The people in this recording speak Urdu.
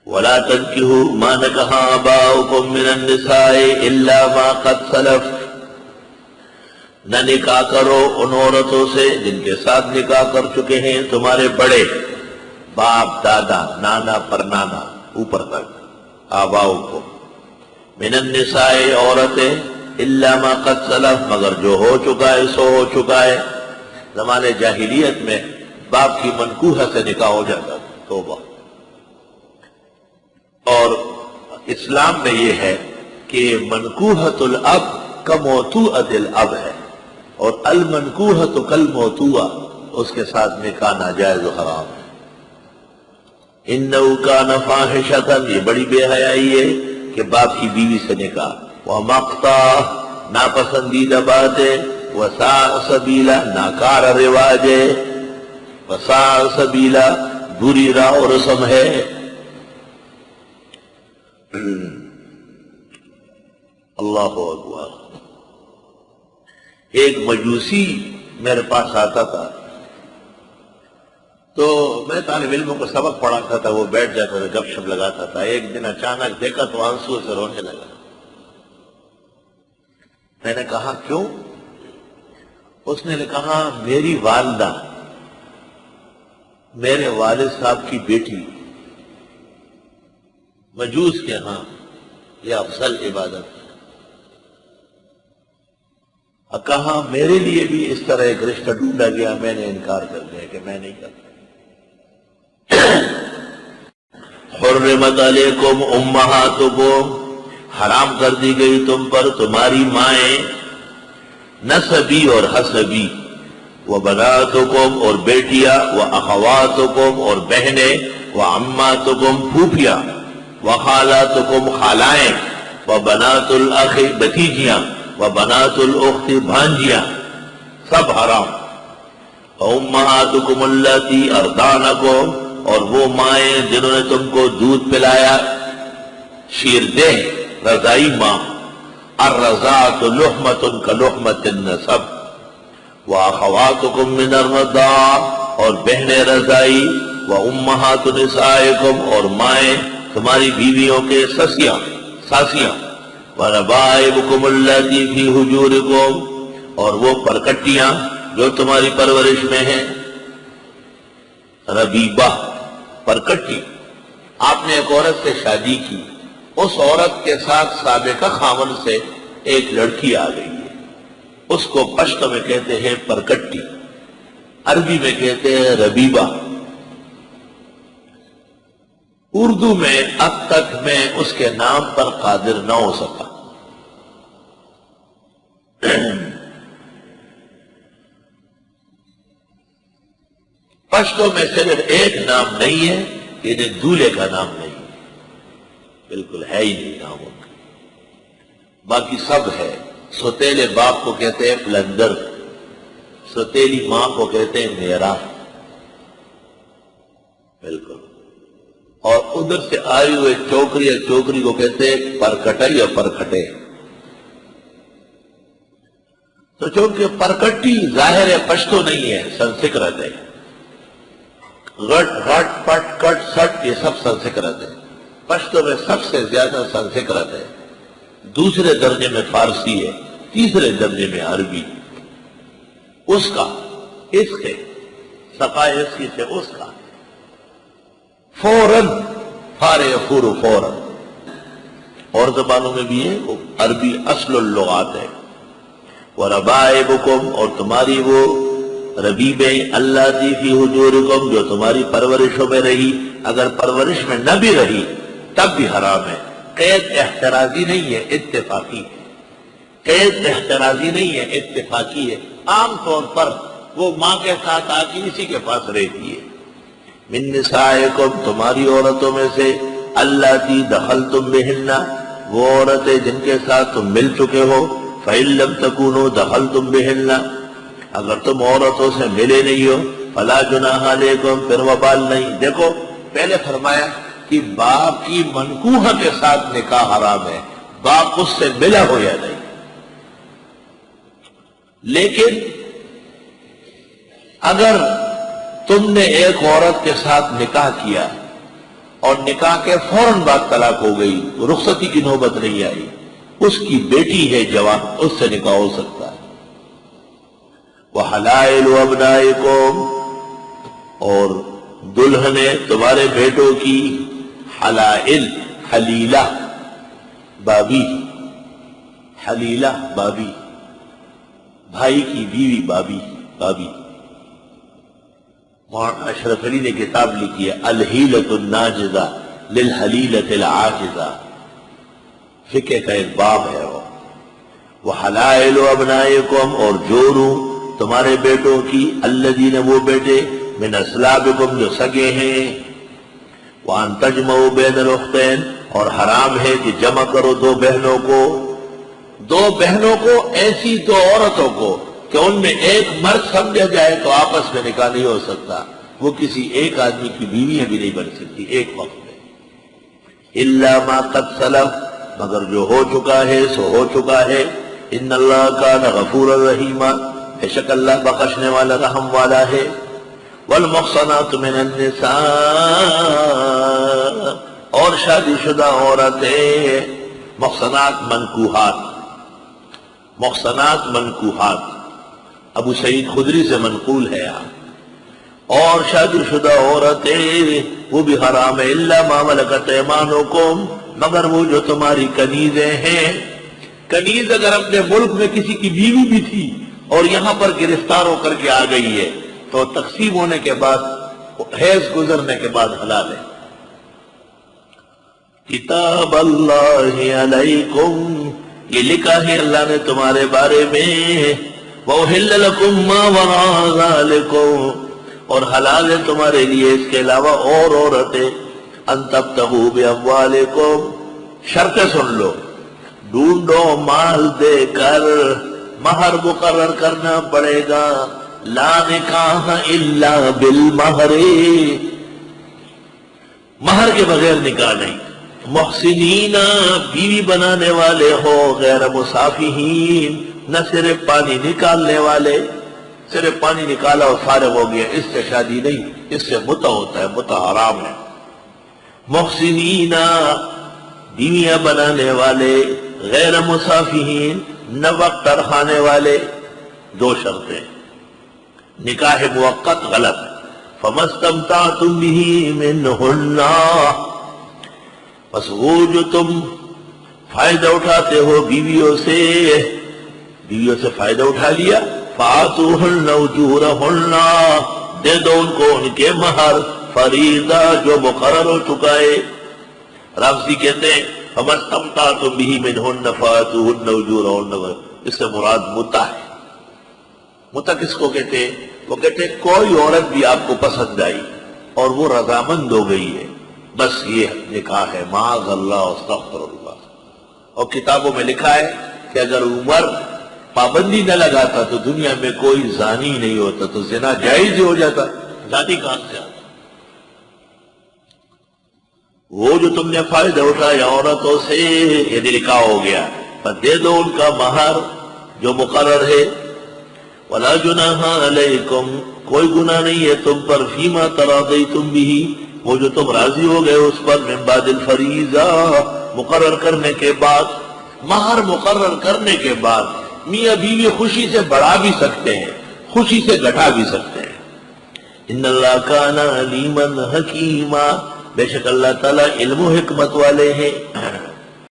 ولا تنكحوا ما نكح آباؤكم من النساء الا ما قد سلف، نہ نکاح کرو ان عورتوں سے جن کے ساتھ نکاح کر چکے ہیں تمہارے بڑے، باپ دادا نانا پرنانا اوپر تک، آباؤکم، من النساء عورتیں، الا ما قد سلف مگر جو ہو چکا ہے سو ہو چکا ہے۔ زمانے جاہلیت میں باپ کی منکوحہ سے نکاح ہو جاتا تھا، توبہ۔ اور اسلام میں یہ ہے کہ منکوحۃ الاب کموتوءۃ الاب ہے، اور المنکوحۃ کالموتوءہ، اس کے ساتھ نکاح ناجائز و حرام ہے۔ انہ کان فاحشۃ، یہ بڑی بے حیائی ہے کہ باپ کی بیوی سے نکاح، ومقتا، ناپسندیدہ بات ہے، وساء سبیلا، ناکارہ رواج ہے، وساء سبیلا، بری راہ و رسم ہے۔ اللہ اکبر۔ ایک مجوسی میرے پاس آتا تھا تو میں طالب علموں کو سبق پڑھاتا تھا، وہ بیٹھ جاتا تھا، گپ شپ لگاتا تھا۔ ایک دن اچانک دیکھا تو آنسو سے رونے لگا۔ میں نے کہا کیوں؟ اس نے کہا میری والدہ میرے والد صاحب کی بیٹی مجوس کے ہاں یہ افضل عبادت ہے۔ کہا میرے لیے بھی اس طرح ایک رشتہ ڈھونڈا گیا، میں نے انکار کر دیا کہ میں نہیں کرتا۔ حرمت علیکم امہاتکم، حرام کر دی گئی تم پر تمہاری مائیں، نسبی اور حسبی، وبناتکم اور بیٹیاں، واخواتکم اور بہنیں، وعماتکم پھوپھیاں، وخالاتکم خالائیں، وبنات الاخ بھتیجیاں، وبنات الاخت بھانجیاں، سب حرام۔ وامہاتکم اللاتی ارضعنکم، اور وہ مائیں جنہوں نے تم کو دودھ پلایا، شیردہ رضائی ماں، الرضاعۃ لحمۃ کلحمۃ النسب، واخواتکم من الرضاع، اور بہنیں رضائی، وامہات نسائکم، اور مائیں تمہاری بیویوں کے سسیاں ساسیاں، وربائبکم اللاتی فی حجورکم، اور وہ پرکٹیاں جو تمہاری پرورش میں ہیں۔ ربیبہ پرکٹی، آپ نے ایک عورت سے شادی کی، اس عورت کے ساتھ سابقہ خاوند سے ایک لڑکی آ گئی ہے، اس کو پشتو میں کہتے ہیں پرکٹی، عربی میں کہتے ہیں ربیبہ۔ اردو میں اب تک میں اس کے نام پر قادر نہ ہو سکا۔ پشتو میں صرف ایک نام نہیں ہے، یہ دولہے کا نام نہیں ہے، بالکل ہے ہی نہیں نام ان کا، باقی سب ہے۔ ستیلے باپ کو کہتے ہیں پلندر، ستیلی ماں کو کہتے ہیں میرا، بالکل۔ اور ادھر سے آئی ہوئے چوکری یا چوکری کو کہتے ہیں پرکٹا یا پرکھٹے۔ تو چونکہ پرکٹی ظاہر ہے پشتو نہیں ہے، سنسکرت ہے، غٹ غٹ پٹ کٹ سٹ یہ سب سنسکرت ہے۔ پشتو میں سب سے زیادہ سنسکرت ہے، دوسرے درجے میں فارسی ہے، تیسرے درجے میں عربی۔ اس کا، اس کے، صفائے اس کی سے اس کا، فوراً، فارے یفور فوراً۔ اور زبانوں میں بھی ہے، وہ عربی اصل اللغات ہے۔ وَرَبَائِبُكُمْ، اور تمہاری وہ ربیبیں، اللاتی فی حجورکم، جو تمہاری پرورشوں میں رہی، اگر پرورش میں نہ بھی رہی تب بھی حرام ہے۔ قید احترازی نہیں ہے، اتفاقی ہے، قید احترازی نہیں ہے، اتفاقی ہے۔ عام طور پر وہ ماں کے ساتھ آتی اسی کے پاس رہتی ہے۔ من نسائکم، تمہاری عورتوں میں سے، اللاتی دخلتم بہن، وہ عورتیں جن کے ساتھ تم مل چکے ہو، فإن لم تکونوا دخلتم بہن، اگر تم عورتوں سے ملے نہیں ہو، فلا جناح علیکم، پھر وبال نہیں۔ دیکھو پہلے فرمایا کہ باپ کی منکوحہ کے ساتھ نکاح حرام ہے، باپ اس سے ملا ہو یا نہیں، لیکن اگر تم نے ایک عورت کے ساتھ نکاح کیا اور نکاح کے فوراً بعد طلاق ہو گئی، رخصتی کی نوبت نہیں آئی، اس کی بیٹی ہے جوان، اس سے نکاح ہو سکتا ہے۔ وَحَلَائِلُ أَبْنَائِكُمْ، اور دلہنیں تمہارے بیٹوں کی، حلائل حلیلہ بابی، حلیلہ بابی، بھائی کی بیوی بابی، بابی۔ مولانا اشرف علی نے کتاب لکھی ہے الحیلۃ الناجزہ للحلیلۃ العاجزہ، فقہ کا ایک باب ہے وہ۔ وحلائل ابنائکم، اور جوروں تمہارے بیٹوں کی، الذین، وہ بیٹے، من اصلابکم، جو سگے ہیں، وان تجمعوا بین الاختین، اور حرام ہے کہ جمع کرو دو بہنوں کو، دو بہنوں کو، ایسی دو عورتوں کو کہ ان میں ایک مرد سمجھا جائے تو آپس میں نکاح نہیں ہو سکتا، وہ کسی ایک آدمی کی بیویاں بھی نہیں بن سکتی ایک وقت میں، الا ما قد سلف، مگر جو ہو چکا ہے سو ہو چکا ہے، ان اللہ کان غفورا رحیما، بے شک اللہ بخشنے والا رحم والا ہے۔ والمحصنات من النساء، اور شادی شدہ عورتیں، محصنات منکوحات، محصنات منکوحات ابو سعید خدری سے منقول ہے یہاں، اور شادی شدہ عورتیں وہ بھی حرام ہے، الا ما ملکت ایمانکم، مگر وہ جو تمہاری کنیزیں ہیں۔ کنیز اگر اپنے ملک میں کسی کی بیوی بھی تھی اور یہاں پر گرفتار ہو کر کے آ گئی ہے تو تقسیم ہونے کے بعد، حیض گزرنے کے بعد حلال ہے۔ کتاب اللہ علیکم، یہ لکھا ہے اللہ نے تمہارے بارے میں، وَأُحِلَّ لَكُم مَّا وَرَاءَ ذَلِكُمْ، اور حلال ہے تمہارے لیے اس کے علاوہ اور عورتیں، ان تبتغوا بِأَمْوَالِكُمْ، شرطیں سن لو، ڈھونڈو مال دے کر، مہر مقرر کرنا پڑے گا، لا نکاح الا بالمہر، مہر کے بغیر نکاح نہیں، محسنین، بیوی بنانے والے ہو، غیر مصافحین، نہ صرف پانی نکالنے والے، صرف پانی نکالا اور فارغ ہو گیا، اس سے شادی نہیں، اس سے متع ہوتا ہے، متع حرام ہے۔ محسنین، بیویاں بنانے والے، غیر مصافحین، نہ وقت رکھانے والے، دو شرطیں، نکاح موقت غلط، فَمَسْتَمْتَعْتُمْ بِهِ مِنْهُنَّ، بس وہ جو تم فائدہ اٹھاتے ہو بیویوں سے، بیویوں سے فائدہ اٹھا لیا، فَآتُوهُنَّ أُجُورَهُنَّ، دے دو ان کو ان کے مہر، فریضہ جو مقرر ہو چکا ہے۔ رامسی کہتے ہیں فَمَسْتَمْتَعْتُمْ بِهِ مِنْهُنَّ فَآتُوهُنَّ أُجُورَهُنَّ، اس سے مراد متع ہے۔ متع کس کو کہتے ہیں؟ وہ کہتے ہیں کوئی عورت بھی آپ کو پسند آئی اور وہ رضامند ہو گئی ہے، بس یہ نکاح ہے، معاذ اللہ استغفر اللہ۔ اور کتابوں میں لکھا ہے کہ اگر عمر پابندی نہ لگاتا تو دنیا میں کوئی زانی نہیں ہوتا، تو زنا جائز ہی ہو جاتا، زانی کہاں سے آتا۔ وہ جو تم نے فائدہ اٹھایا عورتوں سے، یہ نکاح ہو گیا، پر دے دو ان کا مہر جو مقرر ہے۔ وَلَا جُنَاحَ عَلَيْكُمْ، کوئی گناہ نہیں ہے تم پر، فِيمَا تَرَاضَيْتُمْ بِهِ، وہ جو تم راضی ہو گئے اس پر، من بعد الفریضہ، مقرر کرنے کے بعد، مہر مقرر کرنے کے بعد میاں بیوی خوشی سے بڑھا بھی سکتے ہیں، خوشی سے گھٹا بھی سکتے ہیں۔ ان اللہ کان علیما حکیما، بے شک اللہ تعالیٰ علم و حکمت والے ہیں۔